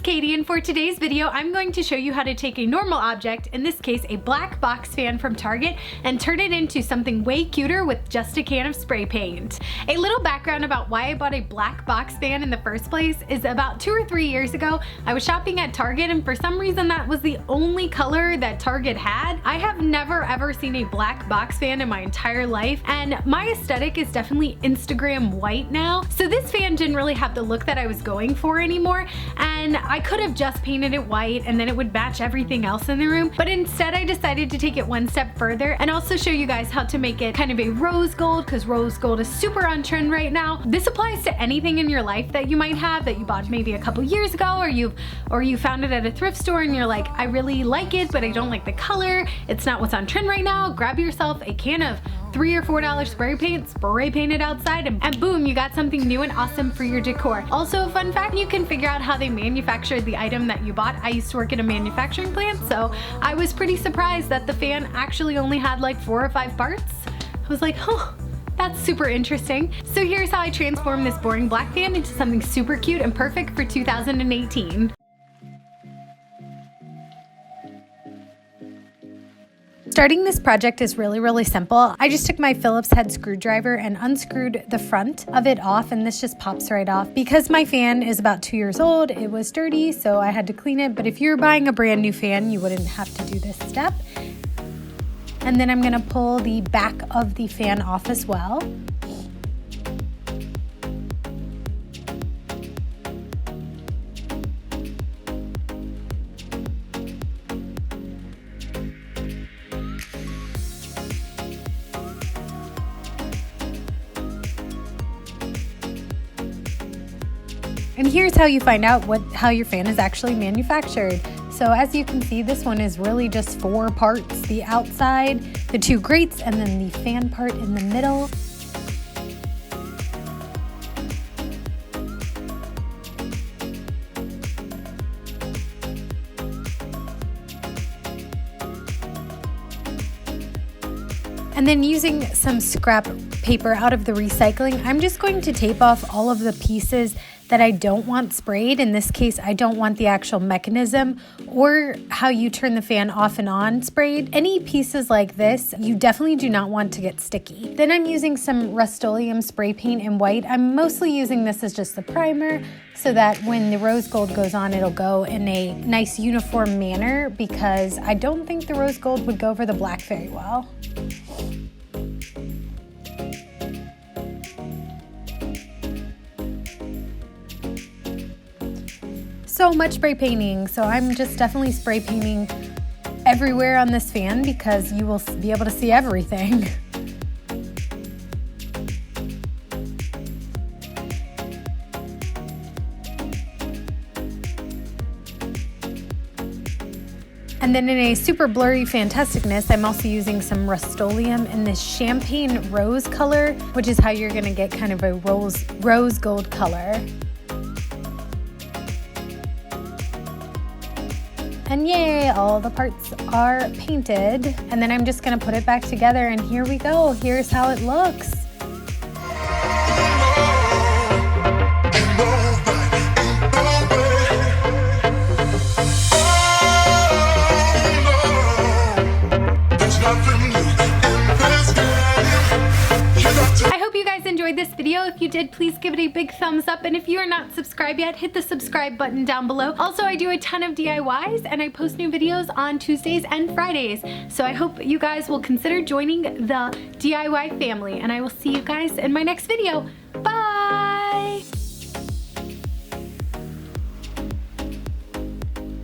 it's Katie, and for today's video I'm going to show you how to take a normal object, in this case a black box fan from Target, and turn it into something way cuter with just a can of spray paint. A little background about why I bought a black box fan in the first place is about 2 or 3 years ago I was shopping at Target, and for some reason that was the only color that Target had. I have never ever seen a black box fan in my entire life, and my aesthetic is definitely Instagram white now, so this fan didn't really have the look that I was going for anymore, and I could have just painted it white and then it would match everything else in the room, but instead I decided to take it one step further and also show you guys how to make it kind of a rose gold, because rose gold is super on trend right now. This applies to anything in your life that you might have that you bought maybe a couple years ago, or you found it at a thrift store and you're like, I really like it but I don't like the color, it's not what's on trend right now. Grab yourself a can of $3 or $4 spray paint, spray paint it outside, and boom, you got something new and awesome for your decor. Also, a fun fact, you can figure out how they manufactured the item that you bought. I used to work at a manufacturing plant, so I was pretty surprised that the fan actually only had like 4 or 5 parts. I was like, oh, that's super interesting. So here's how I transformed this boring black fan into something super cute and perfect for 2018. Starting this project is really simple. I just took my Phillips head screwdriver and unscrewed the front of it off, and this just pops right off. Because my fan is about 2 years old, it was dirty, so I had to clean it, but if you're buying a brand new fan, you wouldn't have to do this step. And then I'm gonna pull the back of the fan off as well. And here's how you find out how your fan is actually manufactured. So as you can see, this one is really just 4 parts: the outside, the 2 grates, and then the fan part in the middle. And then using some scrap paper out of the recycling, I'm just going to tape off all of the pieces that I don't want sprayed. In this case, I don't want the actual mechanism or how you turn the fan off and on sprayed. Any pieces like this, you definitely do not want to get sticky. Then I'm using some Rustoleum spray paint in white. I'm mostly using this as just a primer so that when the rose gold goes on, it'll go in a nice uniform manner, because I don't think the rose gold would go over the black very well. So much spray painting, so I'm just definitely spray painting everywhere on this fan because you will be able to see everything. And then in a super blurry fantasticness, I'm also using some Rustoleum in this champagne rose color, which is how you're gonna get kind of a rose gold color. And yay, all the parts are painted. And then I'm just gonna put it back together, and here we go. Here's how it looks. I hope you guys enjoyed this video. If you did, please give it a big thumbs up, and if you are not subscribed yet, hit the subscribe button down below. Also, I do a ton of DIYs and I post new videos on Tuesdays and Fridays, so I hope you guys will consider joining the DIY family, and I will see you guys in my next video. Bye!